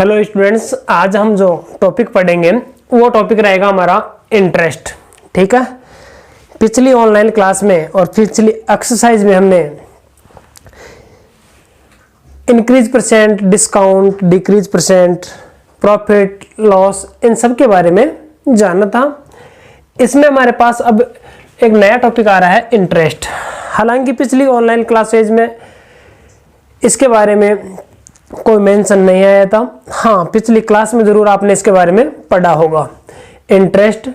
Hello students, आज हम जो टॉपिक पढ़ेंगे वो टॉपिक रहेगा हमारा इंटरेस्ट। ठीक है, पिछली ऑनलाइन क्लास में और पिछली एक्सरसाइज में हमने increase percent, discount, decrease percent, profit, loss, इन सब के बारे में जानना था। इसमें हमारे पास अब एक नया टॉपिक आ रहा है इंटरेस्ट। हालांकि पिछली ऑनलाइन क्लासेज में इसके बारे में कोई मेंशन नहीं आया था। हाँ, पिछली क्लास में जरूर आपने इसके बारे में पढ़ा होगा इंटरेस्ट।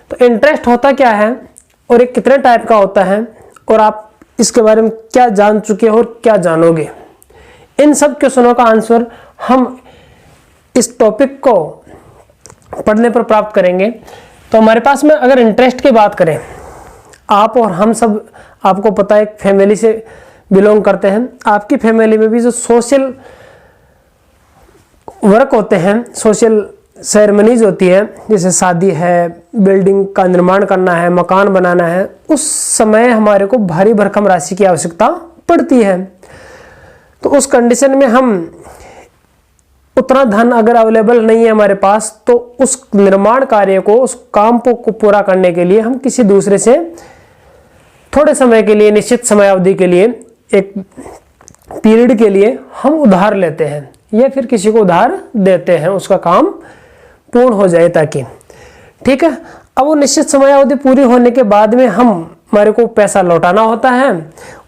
तो इंटरेस्ट होता क्या है और ये कितने टाइप का होता है और आप इसके बारे में क्या जान चुके हो और क्या जानोगे, इन सब क्वेश्चनों का आंसर हम इस टॉपिक को पढ़ने पर प्राप्त करेंगे। तो हमारे पास में अगर इंटरेस्ट की बात करें, आप और हम सब, आपको पता है, एक फैमिली से बिलोंग करते हैं। आपकी फैमिली में भी जो सोशल वर्क होते हैं, सोशल सेरेमनीज होती है, जैसे शादी है, बिल्डिंग का निर्माण करना है, मकान बनाना है, उस समय हमारे को भारी भरकम राशि की आवश्यकता पड़ती है। तो उस कंडीशन में हम उतना धन अगर अवेलेबल नहीं है हमारे पास, तो उस निर्माण कार्य को, उस काम को पूरा करने के लिए हम किसी दूसरे से थोड़े समय के लिए, निश्चित समय अवधि के लिए, एक पीरियड के लिए हम उधार लेते हैं या फिर किसी को उधार देते हैं, उसका काम पूर्ण हो जाए ताकि। ठीक है, अब वो निश्चित समय अवधि पूरी होने के बाद में हमारे को पैसा लौटाना होता है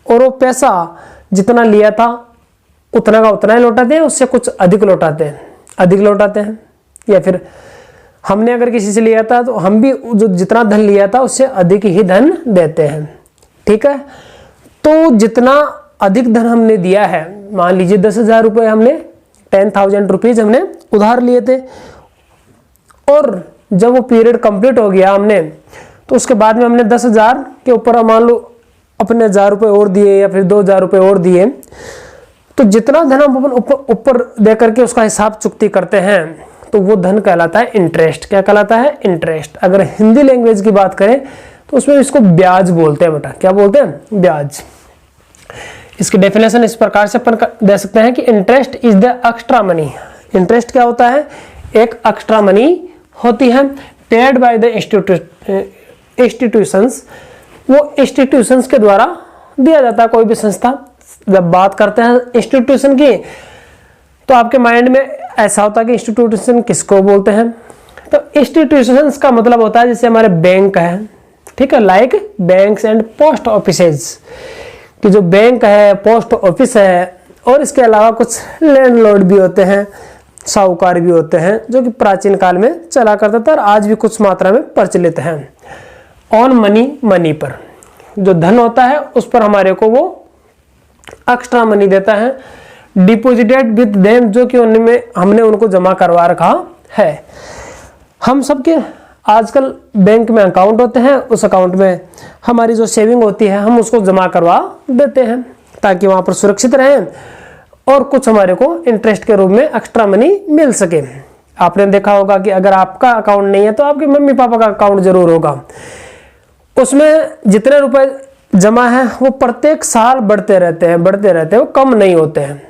और वो पैसा जितना लिया था उतना का उतना ही लौटाते हैं, उससे कुछ अधिक लौटाते हैं या फिर हमने अगर किसी से लिया था तो हम भी जो जितना धन लिया था उससे अधिक ही धन देते हैं। ठीक है, तो जितना अधिक धन हमने दिया है, मान लीजिए 10,000 रुपये, हमने 10,000 रुपीज हमने उधार लिए थे, और जब वो पीरियड कंप्लीट हो गया हमने, तो उसके बाद में हमने 10,000 के ऊपर मान लो अपने 1,000 रुपये और दिए या फिर 2,000 रुपये और दिए, तो जितना धन हम ऊपर दे करके उसका हिसाब चुकती करते हैं, तो वो धन कहलाता है इंटरेस्ट। क्या कहलाता है? इंटरेस्ट। अगर हिंदी लैंग्वेज की बात करें तो उसमें इसको ब्याज बोलते हैं। बेटा क्या बोलते हैं? ब्याज। इसकी डेफिनेशन इस प्रकार से अपन दे सकते हैं कि interest is the extra money. Interest क्या होता है? एक एक्स्ट्रा मनी होती है पेड बाय द इंस्टीट्यूशंस। वो इंस्टीट्यूशंस के द्वारा दिया जाता है। कोई भी संस्था, जब बात करते हैं इंस्टीट्यूशन की, तो आपके माइंड में ऐसा होता है कि इंस्टीट्यूशन किसको बोलते हैं? तो इंस्टीट्यूशंस का मतलब होता है जैसे हमारे बैंक है, ठीक है, like banks and post offices, कि जो बैंक है, पोस्ट ऑफिस है, और इसके अलावा कुछ लैंडलॉर्ड भी होते हैं, साहूकार भी होते हैं, जो कि प्राचीन काल में चला करता था और आज भी कुछ मात्रा में प्रचलित हैं। ऑन मनी पर जो धन होता है उस पर हमारे को वो एक्स्ट्रा मनी देता है, डिपॉजिटेड विद देम, जो कि उनमें हमने उनको जमा करवा रखा है। हम सबके आजकल बैंक में अकाउंट होते हैं, उस अकाउंट में हमारी जो सेविंग होती है हम उसको जमा करवा देते हैं ताकि वहां पर सुरक्षित रहें और कुछ हमारे को इंटरेस्ट के रूप में एक्स्ट्रा मनी मिल सके। आपने देखा होगा कि अगर आपका अकाउंट नहीं है तो आपके मम्मी पापा का अकाउंट जरूर होगा। उसमें जितने रुपए जमा है वो प्रत्येक साल बढ़ते रहते हैं, वो कम नहीं होते हैं।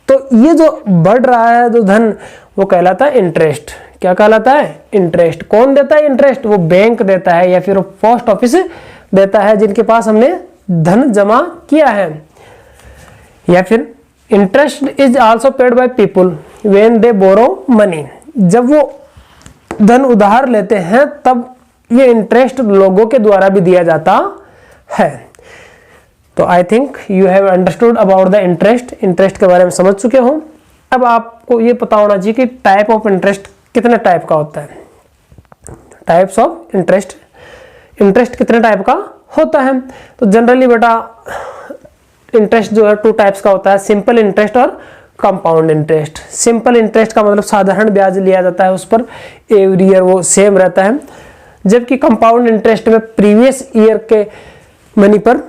तो ये जो बढ़ रहा है जो धन, वो कहलाता है इंटरेस्ट। क्या कहलाता है? इंटरेस्ट। कौन देता है इंटरेस्ट? वो बैंक देता है या फिर वो पोस्ट ऑफिस देता है जिनके पास हमने धन जमा किया है। या फिर interest is also paid by people when they borrow money. जब वो धन उधार लेते हैं तब ये इंटरेस्ट लोगों के द्वारा भी दिया जाता है। तो I think you have understood about the interest. Interest के बारे में समझ चुके हो। अब आपको ये पता होना चाहिए कि टाइप ऑफ इंटरेस्ट कितने टाइप का होता है। टाइप्स ऑफ इंटरेस्ट, इंटरेस्ट कितने टाइप का होता है? तो जनरली बेटा इंटरेस्ट जो है 2 टाइप्स का होता है, सिंपल इंटरेस्ट और कंपाउंड इंटरेस्ट। सिंपल इंटरेस्ट का मतलब साधारण ब्याज लिया जाता है, उस पर एवरी ईयर वो सेम रहता है, जबकि कंपाउंड इंटरेस्ट में प्रीवियस ईयर के मनी पर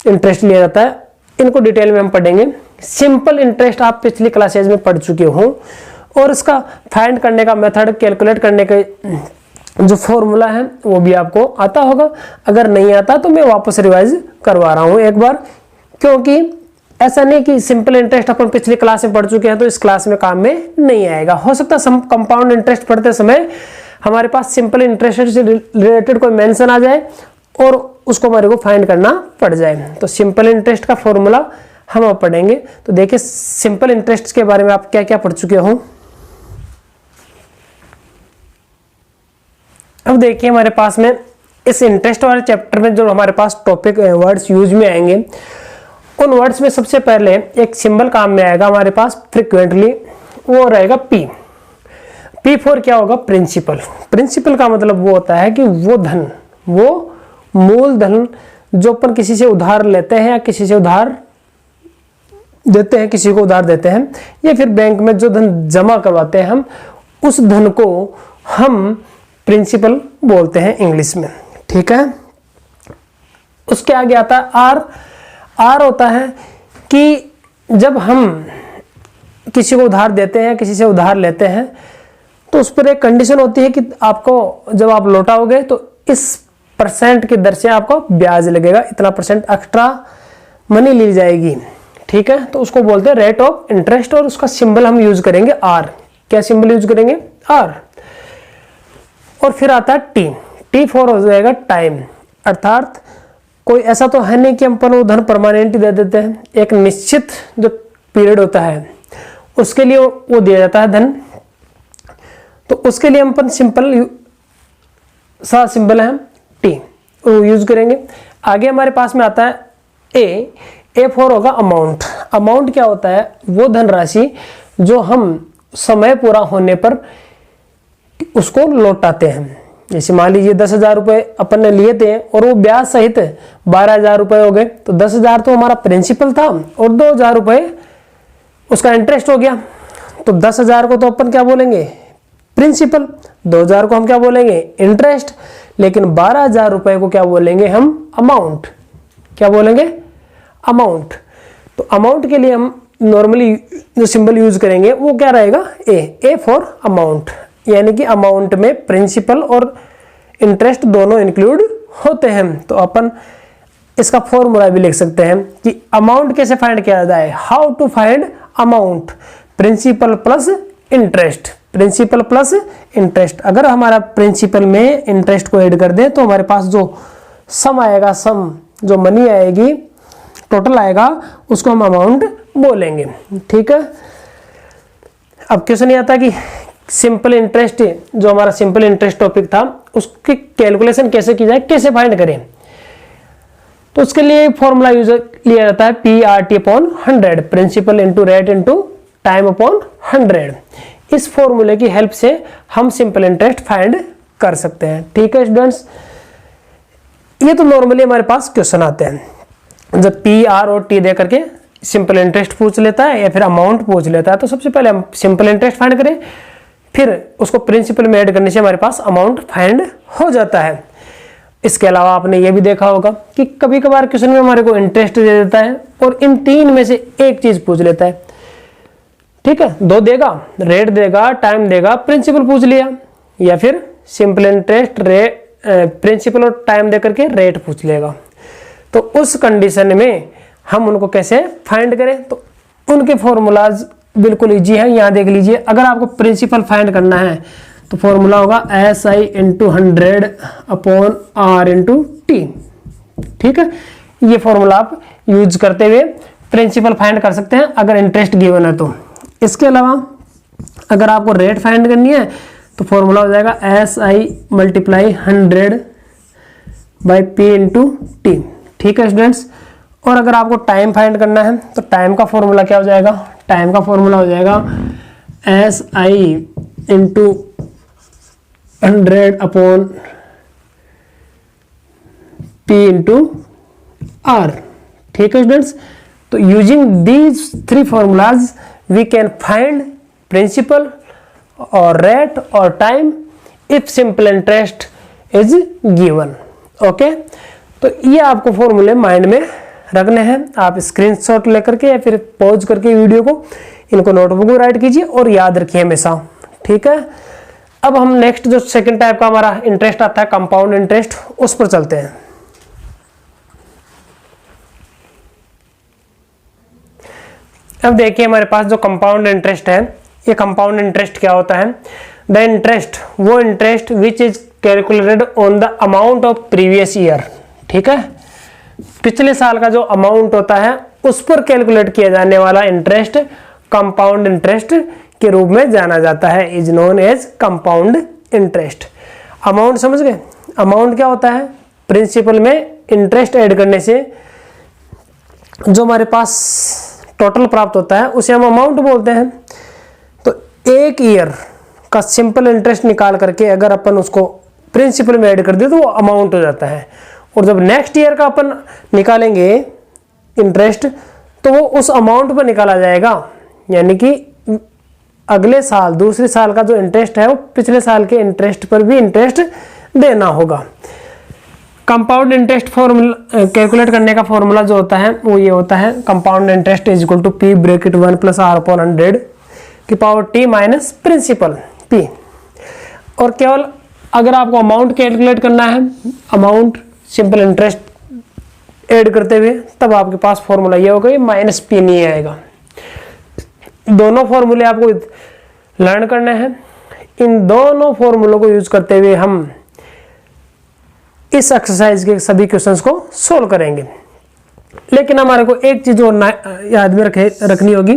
इंटरेस्ट लिया जाता है। इनको डिटेल में हम पढ़ेंगे। सिंपल इंटरेस्ट आप पिछली क्लासेज में पढ़ चुके हो और इसका फाइंड करने का मेथड, कैलकुलेट करने का जो फॉर्मूला है वो भी आपको आता होगा। अगर नहीं आता तो मैं वापस रिवाइज करवा रहा हूं एक बार, क्योंकि ऐसा नहीं कि सिंपल इंटरेस्ट अपन पिछली क्लास में पढ़ चुके हैं तो इस क्लास में काम में नहीं आएगा। हो सकता है कंपाउंड इंटरेस्ट पढ़ते समय हमारे पास सिंपल इंटरेस्ट से रिलेटेड कोई मेंशन आ जाए और उसको हमारे को फाइंड करना पड़ जाए। तो सिंपल इंटरेस्ट का फॉर्मूला हम अब पढ़ेंगे। तो देखिए सिंपल इंटरेस्ट के बारे में आप क्या क्या पढ़ चुके हो। अब देखिए हमारे पास में इस इंटरेस्ट वाले चैप्टर में जो हमारे पास टॉपिक वर्ड्स यूज में आएंगे, उन वर्ड्स में सबसे पहले एक सिंबल काम में आएगा हमारे पास फ्रिक्वेंटली, वो रहेगा पी। पी फॉर क्या होगा? प्रिंसिपल। प्रिंसिपल का मतलब वो होता है कि वो धन, वो मूल धन जो अपन किसी से उधार लेते हैं या किसी से उधार देते हैं, किसी को उधार देते हैं, या फिर बैंक में जो धन जमा करवाते हैं हम, उस धन को हम प्रिंसिपल बोलते हैं इंग्लिश में। ठीक है। उसके आगे आता है आर। आर होता है कि जब हम किसी को उधार देते हैं, किसी से उधार लेते हैं, तो उस पर एक कंडीशन होती है कि आपको जब आप लौटाओगे तो इस परसेंट की दर से आपको ब्याज लगेगा, इतना परसेंट एक्स्ट्रा मनी ली जाएगी। ठीक है। तो उसको बोलते हैं रेट ऑफ इंटरेस्ट और उसका सिंबल हम यूज करेंगे आर। क्या सिंबल यूज करेंगे? आर। और फिर आता है टी। टी फॉर हो जाएगा टाइम, अर्थात कोई ऐसा तो है नहीं कि हम वो धन परमानेंट ही दे देते हैं, एक निश्चित जो पीरियड होता है उसके लिए वो दिया जाता है धन। तो उसके लिए हम अपन सिंपल सा सिंबल है टी, वो यूज करेंगे। आगे हमारे पास में आता है ए। ए फॉर होगा अमाउंट। अमाउंट क्या होता है? वो धनराशि जो हम समय पूरा होने पर उसको लौटाते हैं। जैसे मान लीजिए 10,000 रुपए अपन ने लिए थे और वो ब्याज सहित 12,000 रुपए हो गए, तो 10,000 तो हमारा प्रिंसिपल था और 2,000 रुपए उसका इंटरेस्ट हो गया। तो 10,000 को तो अपन क्या बोलेंगे? प्रिंसिपल। 2,000 को हम क्या बोलेंगे? इंटरेस्ट। लेकिन 12,000 रुपए को क्या बोलेंगे हम? अमाउंट। क्या बोलेंगे? अमाउंट। तो अमाउंट के लिए हम नॉर्मली जो सिंबल यूज करेंगे वो क्या रहेगा? ए। ए फॉर अमाउंट, यानी कि अमाउंट में प्रिंसिपल और इंटरेस्ट दोनों इंक्लूड होते हैं। तो अपन इसका फॉर्मूला भी लिख सकते हैं कि अमाउंट कैसे फाइंड किया जाए। How to find amount? Principal plus interest. Principal plus interest. अगर हमारा प्रिंसिपल में इंटरेस्ट को ऐड कर दें तो हमारे पास जो सम आएगा, सम जो मनी आएगी, टोटल आएगा, उसको हम अमाउंट बोलेंगे। ठीक है। अब क्वेश्चन ये आता कि सिंपल इंटरेस्ट, जो हमारा सिंपल इंटरेस्ट टॉपिक था, उसकी कैलकुलेशन कैसे की जाए, कैसे फाइंड करें? तो उसके लिए फॉर्मूला यूज लिया जाता है PRT upon 100, principal into rate into time upon 100। इस फॉर्मूले की हेल्प से हम सिंपल इंटरेस्ट फाइंड कर सकते हैं। ठीक है स्टूडेंट्स, ये तो नॉर्मली हमारे पास क्वेश्चन आते हैं जब P, R और T दे करके सिंपल इंटरेस्ट पूछ लेता है या फिर अमाउंट पूछ लेता है। तो सबसे पहले हम सिंपल इंटरेस्ट फाइंड करें, फिर उसको प्रिंसिपल में ऐड करने से हमारे पास अमाउंट फाइंड हो जाता है। इसके अलावा आपने ये भी देखा होगा कि कभी कभार क्वेश्चन में हमारे को इंटरेस्ट दे देता है और इन तीन में से एक चीज पूछ लेता है। ठीक है, दो देगा, रेट देगा, टाइम देगा, प्रिंसिपल पूछ लिया, या फिर सिंपल इंटरेस्ट, प्रिंसिपल और टाइम दे करके रेट पूछ लेगा। तो उस कंडीशन में हम उनको कैसे फाइंड करें? तो उनके फॉर्मूलाज बिल्कुल इजी है। यहाँ देख लीजिए, अगर आपको प्रिंसिपल फाइंड करना है तो फॉर्मूला होगा SI into 100 upon R into T। ठीक है, ये फॉर्मूला आप यूज करते हुए प्रिंसिपल फाइंड कर सकते हैं अगर इंटरेस्ट गिवन है तो। इसके अलावा अगर आपको रेट फाइंड करनी है तो फॉर्मूला हो जाएगा SI multiply 100 by P into T। ठीक है स्टूडेंट्स, और अगर आपको टाइम फाइंड करना है तो टाइम का फॉर्मूला क्या हो जाएगा? टाइम का फॉर्मूला हो जाएगा SI into 100 upon P into R। ठीक है स्टूडेंट्स, तो using these three formulas we can find principal और रेट और time if simple interest is given. Okay, तो ये आपको फॉर्मूले माइंड में रखने हैं। आप स्क्रीनशॉट लेकर के या फिर पॉज करके वीडियो को इनको नोटबुक में राइट कीजिए और याद रखिए हमेशा। ठीक है, अब हम नेक्स्ट जो सेकंड टाइप का हमारा इंटरेस्ट आता है कंपाउंड इंटरेस्ट, उस पर चलते हैं। अब देखिए हमारे पास जो कंपाउंड इंटरेस्ट है, ये कंपाउंड इंटरेस्ट क्या होता है? द इंटरेस्ट, वो interest which is calculated on the amount of previous year. ठीक है, पिछले साल का जो अमाउंट होता है उस पर कैलकुलेट किया जाने वाला इंटरेस्ट कंपाउंड इंटरेस्ट के रूप में जाना जाता है, is known as compound interest. Amount समझ गए? अमाउंट क्या होता है? प्रिंसिपल में इंटरेस्ट ऐड करने से जो हमारे पास टोटल प्राप्त होता है उसे हम अमाउंट बोलते हैं। तो एक ईयर का सिंपल इंटरेस्ट निकाल करके अगर अपन उसको प्रिंसिपल में ऐड कर दे तो वो अमाउंट हो जाता है। और जब नेक्स्ट ईयर का अपन निकालेंगे इंटरेस्ट तो वो उस अमाउंट पर निकाला जाएगा, यानी कि अगले साल दूसरे साल का जो इंटरेस्ट है वो पिछले साल के इंटरेस्ट पर भी इंटरेस्ट देना होगा। कंपाउंड इंटरेस्ट फॉर्मूला कैलकुलेट करने का फॉर्मूला जो होता है वो ये होता है, compound interest is equal to P bracket 1 plus R upon 100 की power T minus principal P. और केवल अगर आपको अमाउंट कैलकुलेट करना है, अमाउंट सिंपल इंटरेस्ट ऐड करते हुए, तब आपके पास फॉर्मूला ये होगा, माइनस पी नहीं आएगा। दोनों फॉर्मूले आपको लर्न करने हैं। इन दोनों फॉर्मूलों को यूज करते हुए हम इस एक्सरसाइज के सभी क्वेश्चंस को सोल्व करेंगे। लेकिन हमारे को एक चीज और याद में रखनी होगी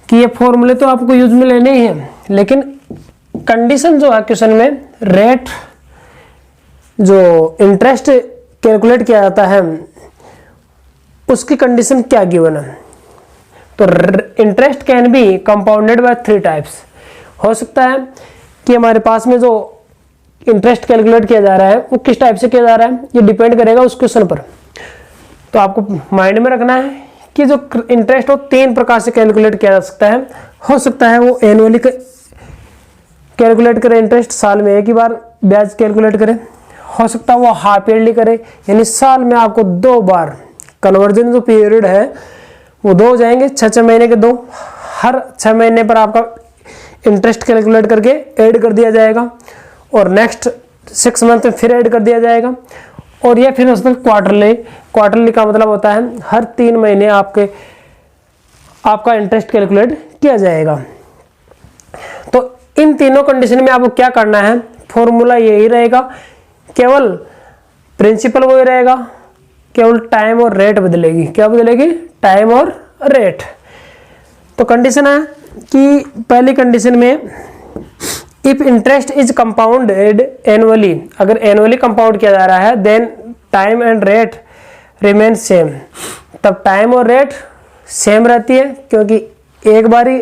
कि ये फॉर्मूले तो आपको यूज में लेने ही हैं, लेकिन कंडीशन जो है क्वेश्चन में, रेट जो इंटरेस्ट कैलकुलेट किया जाता है उसकी कंडीशन क्या गिवन है। तो interest can be compounded by 3 types. हो सकता है कि हमारे पास में जो इंटरेस्ट कैलकुलेट किया जा रहा है वो किस टाइप से किया जा रहा है, ये डिपेंड करेगा उस क्वेश्चन पर। तो आपको माइंड में रखना है कि जो इंटरेस्ट हो 3 प्रकार से कैलकुलेट किया जा सकता है। हो सकता है वो एनुअली कैलकुलेट करे, इंटरेस्ट साल में एक ही बार ब्याज कैलकुलेट करे। हो सकता है वो हाफ ईयरली करे, यानी साल में आपको 2 बार, कन्वर्जन जो पीरियड है वो 2 हो जाएंगे, 6 महीने के 2, हर 6 महीने पर आपका इंटरेस्ट कैलकुलेट करके ऐड कर दिया जाएगा और नेक्स्ट 6 मंथ में फिर ऐड कर दिया जाएगा। और ये फिर उसमें क्वार्टरली का मतलब होता है हर 3 महीने आपका इंटरेस्ट कैलकुलेट किया जाएगा। तो इन तीनों कंडीशन में आपको क्या करना है, फॉर्मूला यही रहेगा, केवल प्रिंसिपल वही रहेगा, केवल टाइम और रेट बदलेगी। क्या बदलेगी? टाइम और रेट। तो कंडीशन है कि पहली कंडीशन में if interest is compounded annually, अगर एनुअली कंपाउंड किया जा रहा है, then time and rate remain same. तब टाइम और रेट सेम रहती है क्योंकि एक बार ही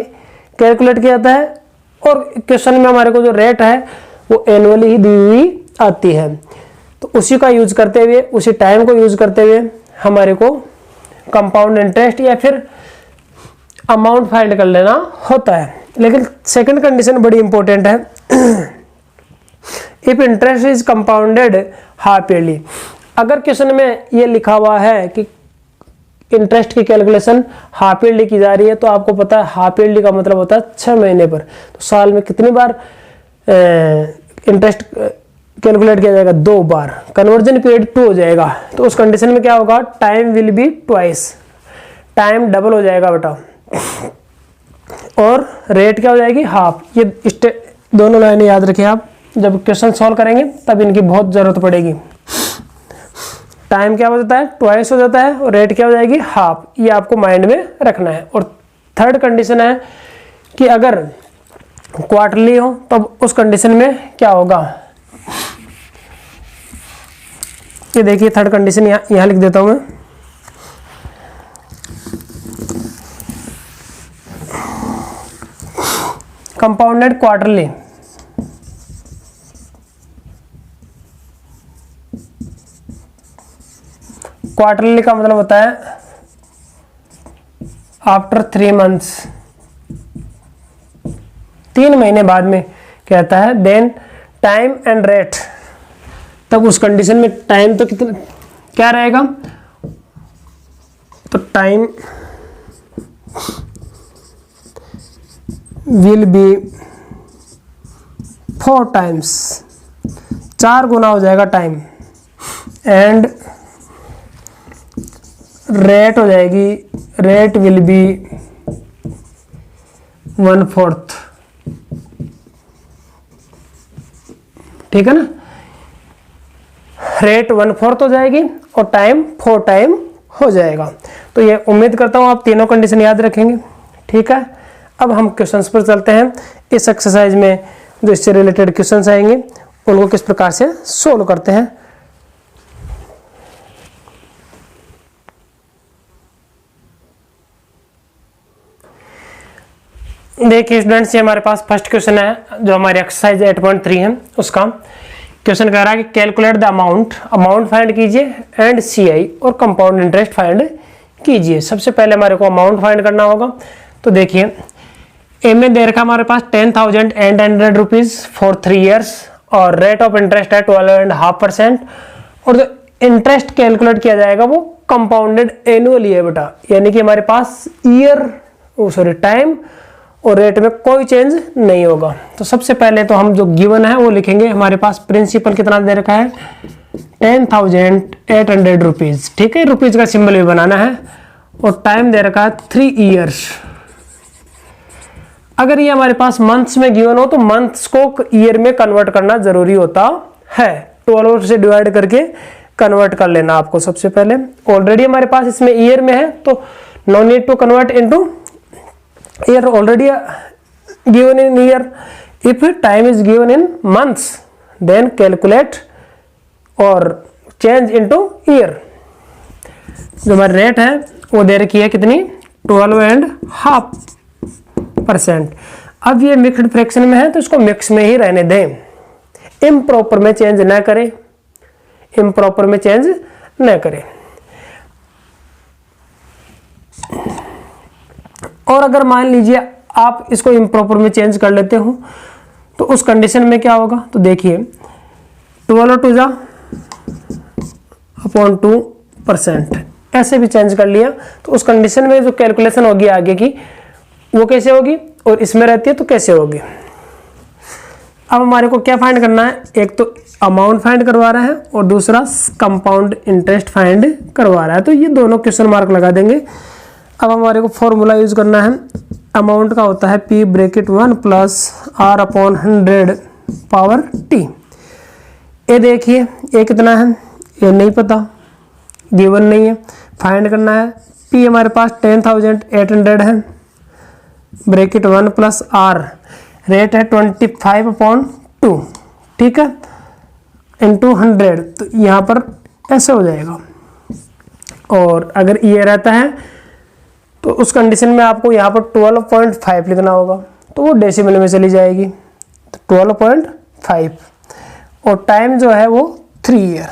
कैलकुलेट किया जाता है और क्वेश्चन में हमारे को जो रेट है वो एनुअली ही दी हुई आती है। तो उसी का यूज करते हुए, उसी टाइम को यूज करते हुए हमारे को कंपाउंड इंटरेस्ट या फिर अमाउंट फाइंड कर लेना होता है। लेकिन सेकंड कंडीशन बड़ी इंपॉर्टेंट है, if interest is compounded half yearly. अगर क्वेश्चन में ये लिखा हुआ है कि इंटरेस्ट की कैलकुलेशन हाफ ईयरली की जा रही है, तो आपको पता है हाफ ईयरली का मतलब होता है 6 महीने पर। तो साल में कितनी बार इंटरेस्ट कैलकुलेट किया जाएगा? 2 बार। कन्वर्जन पीरियड 2 हो जाएगा। तो उस कंडीशन में क्या होगा? Time will be twice, time double हो जाएगा बेटा। और रेट क्या हो जाएगी? हाफ। ये दोनों लाइनें याद रखिए आप, जब क्वेश्चन सॉल्व करेंगे तब इनकी बहुत जरूरत पड़ेगी। टाइम क्या हो जाता है? ट्वाइस हो जाता है और रेट क्या हो जाएगी? हाफ। ये आपको माइंड में रखना है। और थर्ड कंडीशन है कि अगर क्वार्टरली हो तब उस कंडीशन में क्या होगा, ये देखिए थर्ड कंडीशन यहां लिख देता हूं मैं। कंपाउंडेड क्वार्टरली, क्वार्टरली का मतलब होता है आफ्टर 3 मंथ्स, 3 महीने बाद में कहता है। देन टाइम एंड रेट, तब उस कंडीशन में टाइम तो कितना क्या रहेगा? तो टाइम विल बी 4 टाइम्स, 4 गुना हो जाएगा टाइम। एंड रेट हो जाएगी, रेट विल बी 1/4, ठीक है ना। रेट 1/4 हो जाएगी और टाइम 4 टाइम हो जाएगा। तो ये उम्मीद करता हूं आप तीनों कंडीशन याद रखेंगे, ठीक है। अब हम क्वेश्चंस पर चलते हैं। इस एक्सरसाइज में जो इससे रिलेटेड क्वेश्चंस आएंगे उनको किस प्रकार से सोल्व करते हैं। देखिए स्टूडेंट्स, ये हमारे पास फर्स्ट क्वेश्चन है जो हमारी एक्सरसाइज 8.3 है। उसका क्वेश्चन कह रहा है कि कैलकुलेट द अमाउंट फाइंड कीजिए एंड सीआई और कंपाउंड इंटरेस्ट फाइंड कीजिए। सबसे पहले हमारे को अमाउंट फाइंड करना होगा। तो देखिए ए में दे रखा हमारे पास 10,800 रुपीज फॉर 3 ईयर्स और रेट ऑफ इंटरेस्ट है 12.5%। और जो इंटरेस्ट कैलकुलेट किया जाएगा वो कंपाउंडेड एनुअली है बेटा, यानी कि हमारे पास टाइम और रेट में कोई चेंज नहीं होगा। तो सबसे पहले तो हम जो गिवन है वो लिखेंगे। हमारे पास प्रिंसिपल कितना दे रखा है 10,800 रुपीज, ठीक है। रुपीज का सिंबल भी बनाना है और टाइम दे रखा है 3 ईयर्स। अगर ये हमारे पास मंथ्स में गिवन हो तो मंथ्स को ईयर में कन्वर्ट करना जरूरी होता है। 12 से डिवाइड करके कन्वर्ट कर लेना आपको सबसे पहले। ऑलरेडी हमारे पास इसमें ईयर में है तो no need to convert into year, already given in year. If time is given in months then calculate और चेंज इनटू ईयर। जो हमारी रेट है वो दे रखी है कितनी 12.5%। अब ये मिक्स्ड फ्रैक्शन में है तो इसको मिक्स में ही रहने दें, इम्प्रॉपर में चेंज ना करें, इम्प्रॉपर में चेंज न करें। और अगर मान लीजिए आप इसको इम्प्रॉपर में चेंज कर लेते हो तो उस कंडीशन में क्या होगा। तो देखिए 12/2% ऐसे भी चेंज कर लिया तो उस कंडीशन में जो कैलकुलेशन होगी आगे की वो कैसे होगी और इसमें रहती है तो कैसे होगी। अब हमारे को क्या फाइंड करना है, एक तो अमाउंट फाइंड करवा रहा है और दूसरा कंपाउंड इंटरेस्ट फाइंड करवा रहा है। तो ये दोनों क्वेश्चन मार्क लगा देंगे। अब हमारे को फॉर्मूला यूज करना है। अमाउंट का होता है P bracket 1 plus R/100 power T। ये देखिए ये कितना है ये नहीं पता, गिवन नहीं है, फाइंड करना है। P हमारे पास 10,800 है, ब्रैकेट 1 प्लस R, रेट है 25/2, ठीक है, इंटू 100। तो यहाँ पर ऐसे हो जाएगा। और अगर ये रहता है तो उस कंडीशन में आपको यहाँ पर 12.5 लिखना होगा तो वो डेसिमल में चली जाएगी। तो 12.5 और टाइम जो है वो 3 ईयर।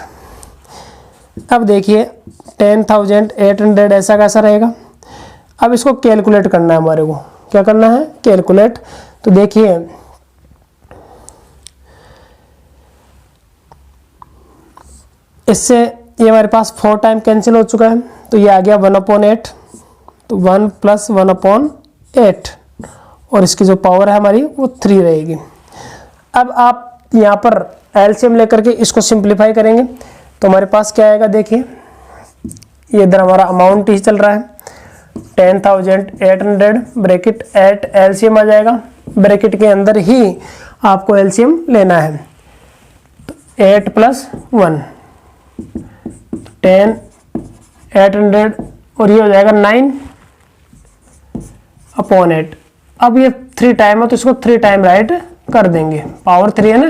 अब देखिए 10,800 ऐसा कैसा रहेगा। अब इसको कैलकुलेट करना है, हमारे को क्या करना है कैलकुलेट। तो देखिए इससे ये हमारे पास 4 टाइम कैंसिल हो चुका है तो ये आ गया 1/8। तो 1 + 1/8 और इसकी जो पावर है हमारी वो 3 रहेगी। अब आप यहाँ पर एलसीएम लेकर के इसको सिंप्लीफाई करेंगे तो हमारे पास क्या आएगा। देखिए ये इधर हमारा अमाउंट ही चल रहा है 10,800 ब्रैकेट 8 एलसीएम आ जाएगा। ब्रैकेट के अंदर ही आपको एलसीएम लेना है। तो 8 + 1 10,800 और ये हो जाएगा 9/8। अब ये 3 टाइम है तो इसको 3 टाइम राइट कर देंगे, पावर 3 है ना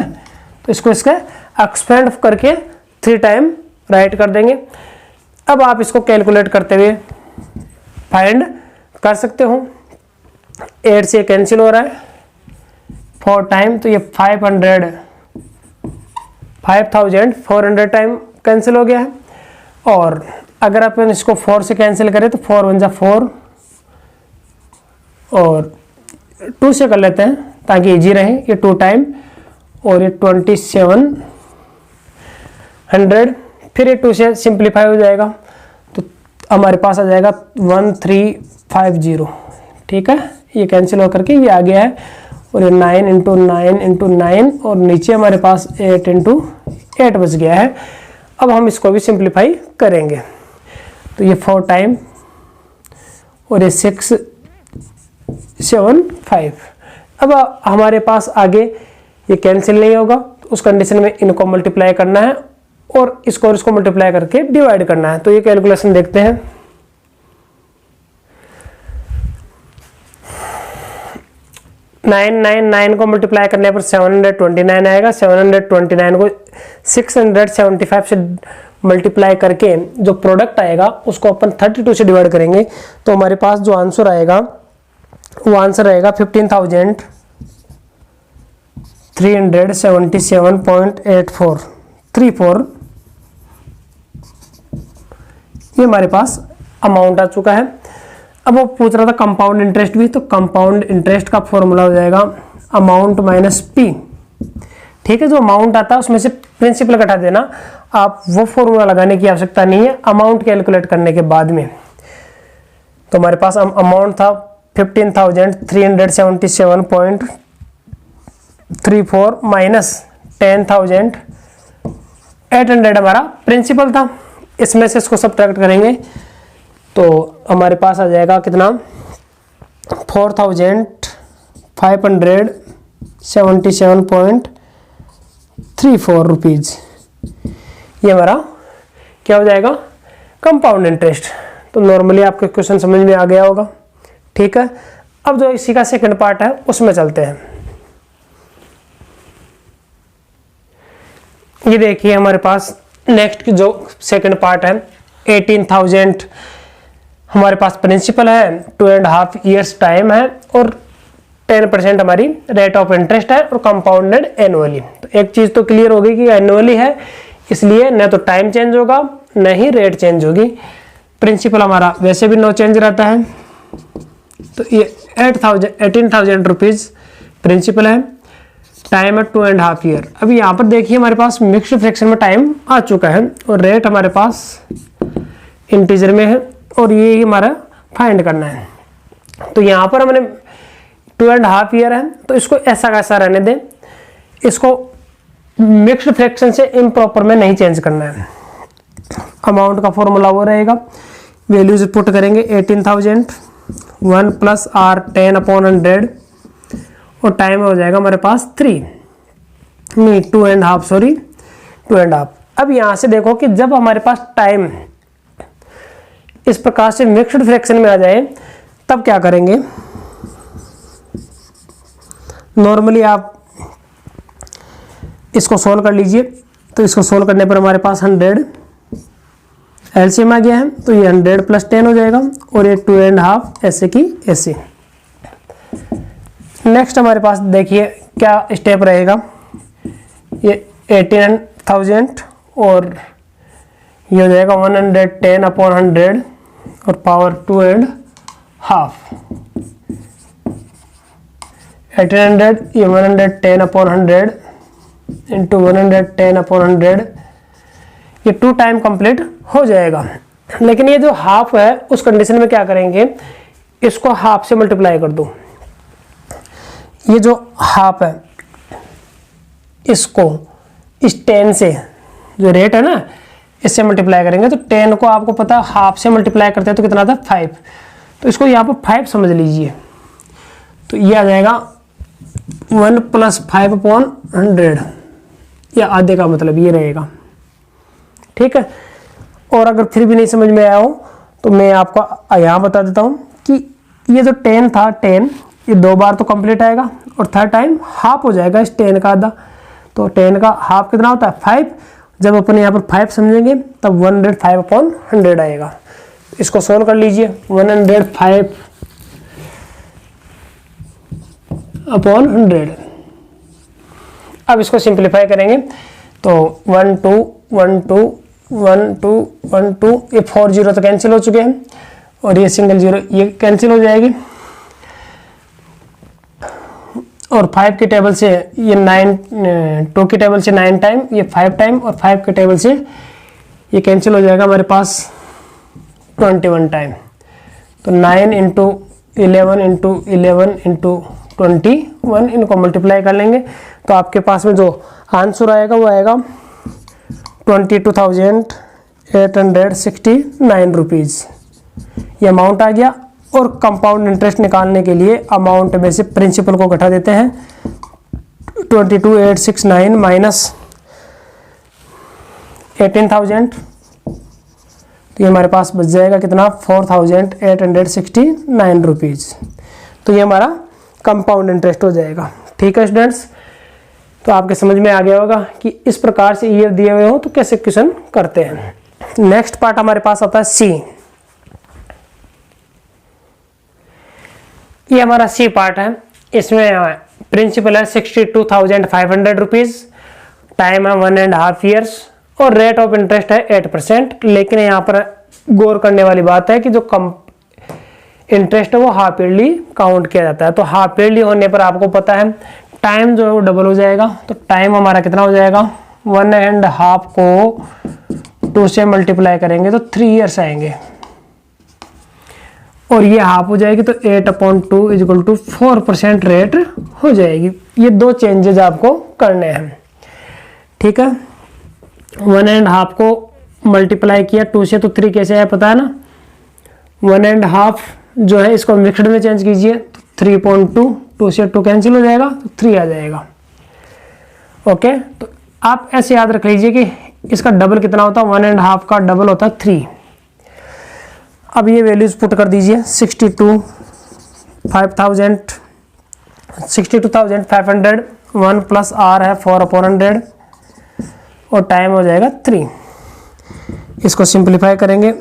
तो इसको इसका एक्सपेंड करके 3 टाइम राइट कर देंगे। अब आप इसको कैलकुलेट करते हुए फाइंड कर सकते हो। 8 से कैंसिल हो रहा है 4 टाइम तो ये 5,400 टाइम कैंसिल हो गया है। और अगर अपन इसको 4 से कैंसिल करें तो 4 × 1 = 4 और 2 से कर लेते हैं ताकि इजी रहे। ये 2 टाइम और ये 2700, फिर ये 2 से सिंप्लीफाई हो जाएगा तो हमारे पास आ जाएगा 1350, ठीक है। ये कैंसिल होकर के ये आ गया है और ये 9 × 9 × 9 और नीचे हमारे पास 8 × 8 बच गया है। अब हम इसको भी सिंप्लीफाई करेंगे तो ये 4 टाइम और ये 6 7 5। अब हमारे पास आगे ये कैंसिल नहीं होगा, तो उस कंडीशन में इनको मल्टीप्लाई करना है और इसको मल्टीप्लाई करके डिवाइड करना है। तो ये कैलकुलेशन देखते हैं। 999 को मल्टीप्लाई करने पर 729 आएगा। 729 को 675 से मल्टीप्लाई करके जो प्रोडक्ट आएगा उसको अपन 32 से डिवाइड करेंगे, तो हमारे पास जो आंसर आएगा वो आंसर आएगा 15,377.8434। ये हमारे पास अमाउंट आ चुका है। अब वो पूछ रहा था कंपाउंड इंटरेस्ट भी, तो कंपाउंड इंटरेस्ट का फॉर्मूला हो जाएगा अमाउंट माइनस पी। ठीक है, जो अमाउंट आता है उसमें से प्रिंसिपल घटा देना, आप वो फॉर्मूला लगाने की आवश्यकता नहीं है अमाउंट कैलकुलेट करने के बाद में। तो हमारे पास अमाउंट था 15,377.34 माइनस 10,800 हमारा प्रिंसिपल था। इसमें से इसको सब्ट्रैक्ट करेंगे तो हमारे पास आ जाएगा कितना, 4,577.34 रुपीज़। ये हमारा क्या हो जाएगा, कंपाउंड इंटरेस्ट। तो नॉर्मली आपके क्वेश्चन समझ में आ गया होगा। ठीक है, अब जो इसी का सेकंड पार्ट है उसमें चलते हैं। ये देखिए हमारे पास नेक्स्ट की जो सेकंड पार्ट है, 18,000 हमारे पास प्रिंसिपल है, 2.5 ईयर्स टाइम है और 10% हमारी रेट ऑफ इंटरेस्ट है और कंपाउंडेड एनुअली। तो एक चीज तो क्लियर होगी कि एनुअली है, इसलिए न तो टाइम चेंज होगा न ही रेट चेंज होगी। प्रिंसिपल हमारा वैसे भी नो चेंज रहता है। तो ये 18,000 रुपीज प्रिंसिपल है, टाइम है 2.5 ईयर। अभी यहाँ पर देखिए हमारे पास मिक्स्ड फ्रैक्शन में टाइम आ चुका है और रेट हमारे पास इंटीजर में है और ये हमारा फाइंड करना है। तो यहाँ पर हमने 2.5 ईयर है तो इसको ऐसा कैसा रहने दें, इसको मिक्स्ड फ्रैक्शन से इम्प्रॉपर में नहीं चेंज करना है। अमाउंट का फॉर्मूला वो रहेगा, वैल्यूज पुट करेंगे 18,000 1 प्लस आर 10/100 और टाइम हो जाएगा हमारे पास 2.5। अब यहां से देखो कि जब हमारे पास टाइम इस प्रकार से मिक्स्ड फ्रैक्शन में आ जाए तब क्या करेंगे। नॉर्मली आप इसको सोल्व कर लीजिए, तो इसको सोल्व करने पर हमारे पास 100 एलसीएम आ गया है, तो ये 100 प्लस 10 हो जाएगा और ये 2.5 ऐसे की ऐसे। नेक्स्ट हमारे पास देखिए क्या स्टेप रहेगा, ये 18,000 और ये हो जाएगा 110/100 और पावर 2.5। 1800 ये 110/100 इंटू 110/100, ये 2 टाइम कंप्लीट हो जाएगा। लेकिन ये जो हाफ है उस कंडीशन में क्या करेंगे, इसको हाफ से मल्टीप्लाई कर दो। ये जो हाफ है इसको इस 10 से, जो रेट है ना, इससे मल्टीप्लाई करेंगे। तो 10 को आपको पता है हाफ से मल्टीप्लाई करते हैं तो कितना था 5, तो इसको यहाँ पर 5 समझ लीजिए। तो ये आ जाएगा 1 + 5/100, या आधे का मतलब ये रहेगा। ठीक है, और अगर फिर भी नहीं समझ में आया हो तो मैं आपको यहाँ बता देता हूँ कि ये जो 10 था, 10 ये 2 बार तो कंप्लीट आएगा और थर्ड टाइम हाफ हो जाएगा इस 10 का आधा। तो 10 का हाफ कितना होता है 5। जब अपन यहाँ पर 5 समझेंगे तब 105/100 आएगा। इसको सोल्व कर लीजिए, 105/100। अब इसको सिंप्लीफाई करेंगे तो 1 2 1 2 1 2 1 2, ये 4 जीरो तो कैंसिल हो चुके हैं और ये सिंगल जीरो ये कैंसिल हो जाएगी। और 5 की टेबल से ये 9, 2 की टेबल से 9 टाइम, ये 5 टाइम और 5 की टेबल से ये कैंसिल हो जाएगा हमारे पास 21 टाइम। तो 9 × 11 × 11 × 21, इनको मल्टीप्लाई कर लेंगे तो आपके पास में जो आंसर आएगा वो आएगा 22,800 869 रुपीज़ ये अमाउंट आ गया। और कंपाउंड इंटरेस्ट निकालने के लिए अमाउंट में से प्रिंसिपल को घटा देते हैं। 22,869 माइनस 18,000, तो ये हमारे पास बच जाएगा कितना, 4,869 रुपीज़। तो ये हमारा कंपाउंड इंटरेस्ट हो जाएगा। ठीक है स्टूडेंट्स, तो आपके समझ में आ गया होगा कि इस प्रकार से ईयर दिए हुए हो तो कैसे क्वेश्चन करते हैं। नेक्स्ट पार्ट हमारे पास आता है सी। ये हमारा सी पार्ट है। इसमें प्रिंसिपल है 62,500 रुपीज़, टाइम है 1.5 ईयर्स और रेट ऑफ इंटरेस्ट है 8%। लेकिन यहाँ पर गौर करने वाली बात है कि जो इंटरेस्ट है वो हाफ ईयरली काउंट किया जाता है। तो हाफ ईयरली होने पर आपको पता है टाइम जो है वो डबल हो जाएगा। तो टाइम हमारा कितना हो जाएगा, 1.5 को 2 से मल्टीप्लाई करेंगे तो 3 ईयर्स आएंगे और ये हाफ हो जाएगी तो 8/2 इक्वल टू 4% रेट हो जाएगी। ये दो चेंजेस आपको करने हैं। ठीक है, 1.5 को मल्टीप्लाई किया 2 से तो 3 कैसे आया पता है ना। 1.5 जो है इसको मिक्स्ड में चेंज कीजिए तो 3.2, 2 से 2 कैंसिल हो जाएगा तो 3 आ जाएगा। ओके, तो आप ऐसे याद रख लीजिए कि इसका डबल कितना होता है, 1.5 का डबल होता है 3। अब ये वैल्यूज पुट कर दीजिए, 62,500 1 प्लस आर है 4/100 और टाइम हो जाएगा 3। इसको सिंप्लीफाई करेंगे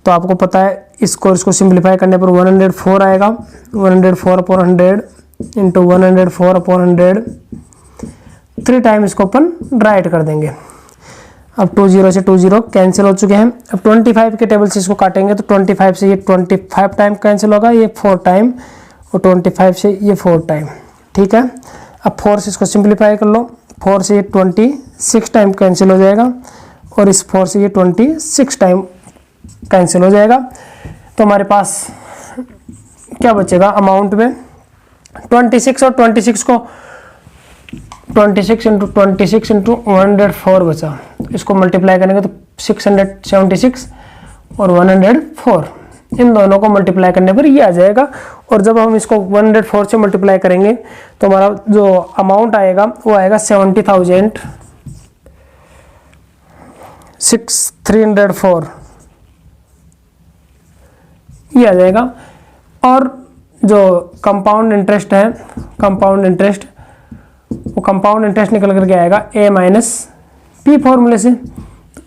तो आपको पता है इसको सिंप्लीफाई करने पर 104 आएगा। 104/100 इंटू 104/100 3 टाइम इसको अपन राइट कर देंगे। अब 20 से 20 कैंसिल हो चुके हैं। अब 25 के टेबल से इसको काटेंगे तो 25 से ये 25 टाइम कैंसिल होगा, ये 4 टाइम और 25 से ये 4 टाइम। ठीक है, अब 4 से इसको सिंप्लीफाई कर लो, 4 से ये 26 टाइम कैंसिल हो जाएगा और इस 4 से ये 26 टाइम कैंसिल हो जाएगा। तो हमारे पास क्या बचेगा अमाउंट में 26 और 26 को 26 इंटू 26 इंटू 104 बचा। तो इसको मल्टीप्लाई करेंगे तो 676 और 104, इन दोनों को मल्टीप्लाई करने पर ये आ जाएगा। और जब हम इसको 104 से मल्टीप्लाई करेंगे तो हमारा जो अमाउंट आएगा वो आएगा 70,304 ये आ जाएगा। और जो कंपाउंड इंटरेस्ट है, कंपाउंड इंटरेस्ट निकल करके आएगा ए माइनस पी फॉर्मूले से।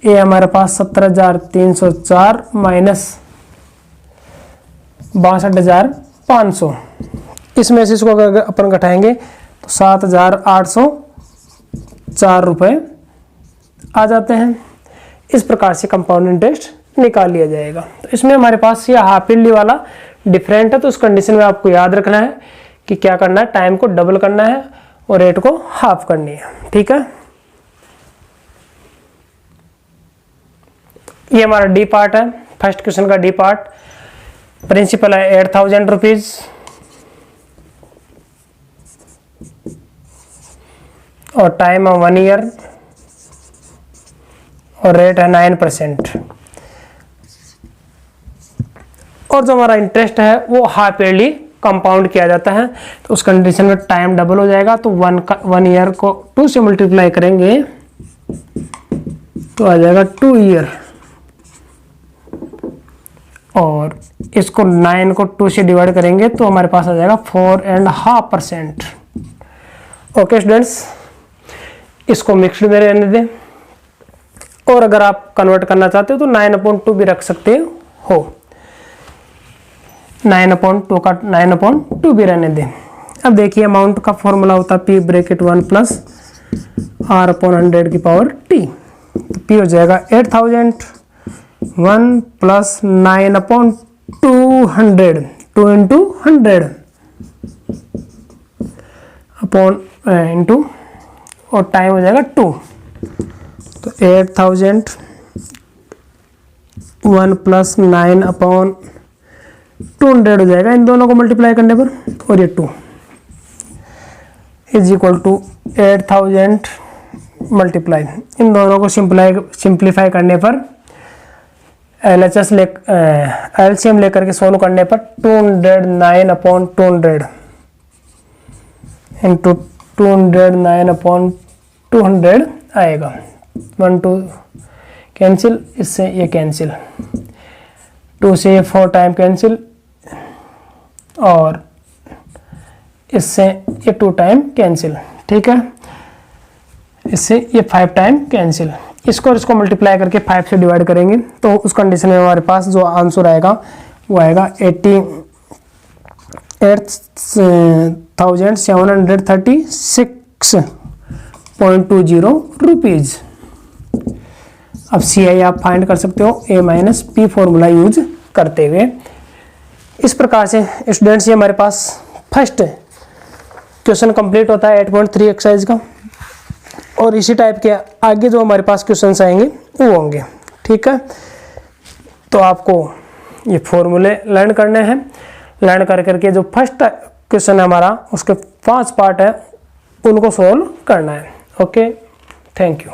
ए हमारे पास 17,304 माइनस 62,500, इसमें से इसको अगर अपन घटाएंगे तो 7,804 रुपये आ जाते हैं। इस प्रकार से कंपाउंड इंटरेस्ट निकाल लिया जाएगा। तो इसमें हमारे पास ये हाफ ईयरली वाला डिफरेंट है, तो उस कंडीशन में आपको याद रखना है कि क्या करना है, टाइम को डबल करना है और रेट को हाफ करनी है। ठीक है, ये हमारा डी पार्ट है। फर्स्ट क्वेश्चन का डी पार्ट, प्रिंसिपल है 8,000 रुपीज और टाइम है 1 ईयर और रेट है 9%। और जो हमारा इंटरेस्ट है वो हाफ ईयरली कंपाउंड किया जाता है। तो उस कंडीशन में टाइम डबल हो जाएगा। तो 1 ईयर को 2 से मल्टीप्लाई करेंगे तो आ जाएगा 2 ईयर और इसको 9 को 2 से डिवाइड करेंगे तो हमारे पास आ जाएगा 4.5%। ओके स्टूडेंट्स, इसको मिक्स्ड में रहने दें और अगर आप कन्वर्ट करना चाहते हो तो 9/2 भी रख सकते हो। 9/2 का 9/2 भी रहने दें। अब देखिए अमाउंट का फॉर्मूला होता है P ब्रैकेट 1 प्लस R/100 की पावर T। तो P हो जाएगा 8,000 1 प्लस 9/200 2 इंटू 100 अपॉन इंटू और टाइम हो जाएगा 2। तो 8,000 1 प्लस 9/200 हो जाएगा इन दोनों को मल्टीप्लाई करने पर और ये 2 इज इक्वल टू 8,000 मल्टीप्लाई, इन दोनों को सिंप्लीफाई करने पर एलसीएम लेकर के सोल्व करने पर 209/200 इंटू 209/200 आएगा। 1 2 कैंसिल, इससे ये कैंसिल, 2 से ये 4 टाइम कैंसिल, और इससे ये 2 टाइम कैंसिल, ठीक है। इससे ये 5 टाइम कैंसिल। इसको और इसको मल्टीप्लाई करके 5 से डिवाइड करेंगे तो उस कंडीशन में हमारे पास जो आंसर आएगा वो आएगा 88,736.20 रुपीज़। अब CI आप फाइंड कर सकते हो A-P फॉर्मूला यूज करते हुए। इस प्रकार से स्टूडेंट्स ये हमारे पास फर्स्ट क्वेश्चन कंप्लीट होता है 8.3 एक्सरसाइज का, और इसी टाइप के आगे जो हमारे पास क्वेश्चंस आएंगे वो होंगे, ठीक है। तो आपको ये फॉर्मूले लर्न करने हैं, लर्न कर करके जो फर्स्ट क्वेश्चन है हमारा उसके 5 पार्ट है उनको सोल्व करना है। Okay, thank you.